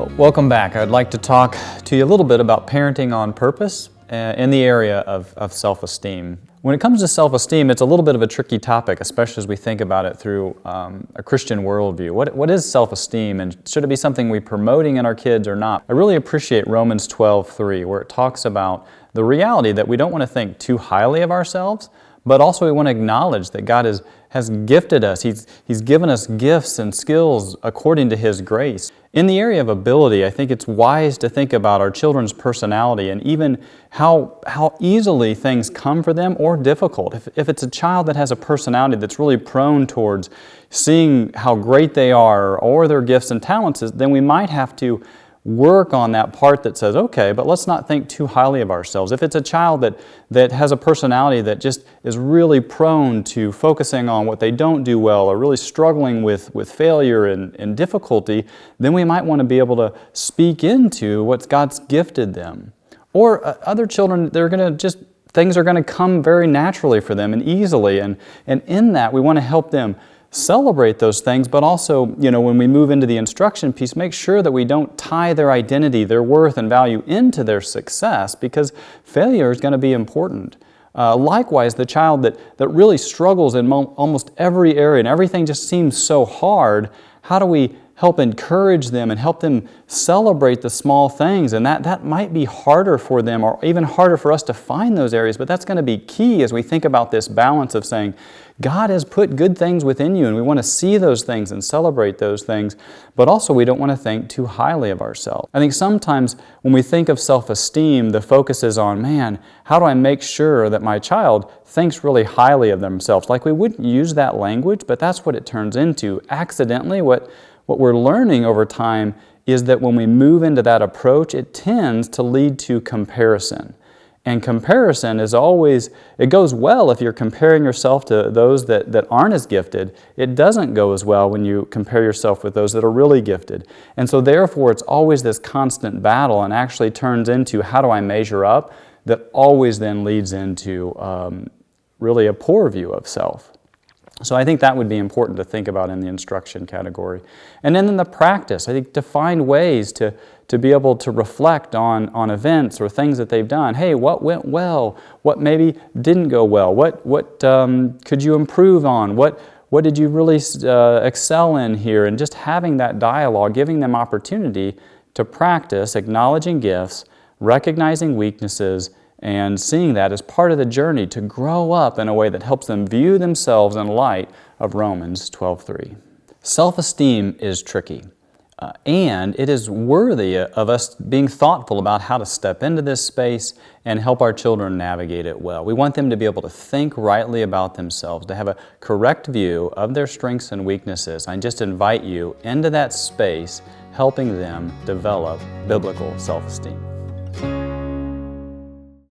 Well, welcome back. I'd like to talk to you a little bit about parenting on purpose in the area of self-esteem. When it comes to self-esteem, it's a little bit of a tricky topic, especially as we think about it through a Christian worldview. What is self-esteem, and should it be something we're promoting in our kids or not? I really appreciate Romans 12:3, where it talks about the reality that we don't want to think too highly of ourselves, but also we want to acknowledge that God has gifted us. He's given us gifts and skills according to His grace. In the area of ability, I think it's wise to think about our children's personality and even how easily things come for them or difficult. If it's a child that has a personality that's really prone towards seeing how great they are or their gifts and talents, then we might have to work on that part that says, okay, but let's not think too highly of ourselves. If it's a child that has a personality that just is really prone to focusing on what they don't do well or really struggling with failure and difficulty, then we might want to be able to speak into what God's gifted them. Or other children, things are going to come very naturally for them and easily, and in that we want to help them celebrate those things, but also, when we move into the instruction piece, make sure that we don't tie their identity, their worth and value into their success, because failure is going to be important. Likewise, the child that really struggles in almost every area and everything just seems so hard, how do we help encourage them and help them celebrate the small things? And that might be harder for them, or even harder for us to find those areas, but that's going to be key as we think about this balance of saying, God has put good things within you, and we want to see those things and celebrate those things, but also we don't want to think too highly of ourselves. I think sometimes when we think of self-esteem, the focus is on, man, how do I make sure that my child thinks really highly of themselves? Like, we wouldn't use that language, but that's what it turns into. Accidentally, what we're learning over time is that when we move into that approach, it tends to lead to comparison. And comparison is always, it goes well if you're comparing yourself to those that aren't as gifted. It doesn't go as well when you compare yourself with those that are really gifted. And so therefore, it's always this constant battle, and actually turns into, how do I measure up? That always then leads into really a poor view of self. So I think that would be important to think about in the instruction category. And then in the practice, I think to find ways to be able to reflect on events or things that they've done. Hey, what went well? What maybe didn't go well? What could you improve on? What did you really excel in here? And just having that dialogue, giving them opportunity to practice acknowledging gifts, recognizing weaknesses, and seeing that as part of the journey to grow up in a way that helps them view themselves in light of Romans 12:3. Self-esteem is tricky, and it is worthy of us being thoughtful about how to step into this space and help our children navigate it well. We want them to be able to think rightly about themselves, to have a correct view of their strengths and weaknesses. I just invite you into that space, helping them develop biblical self-esteem.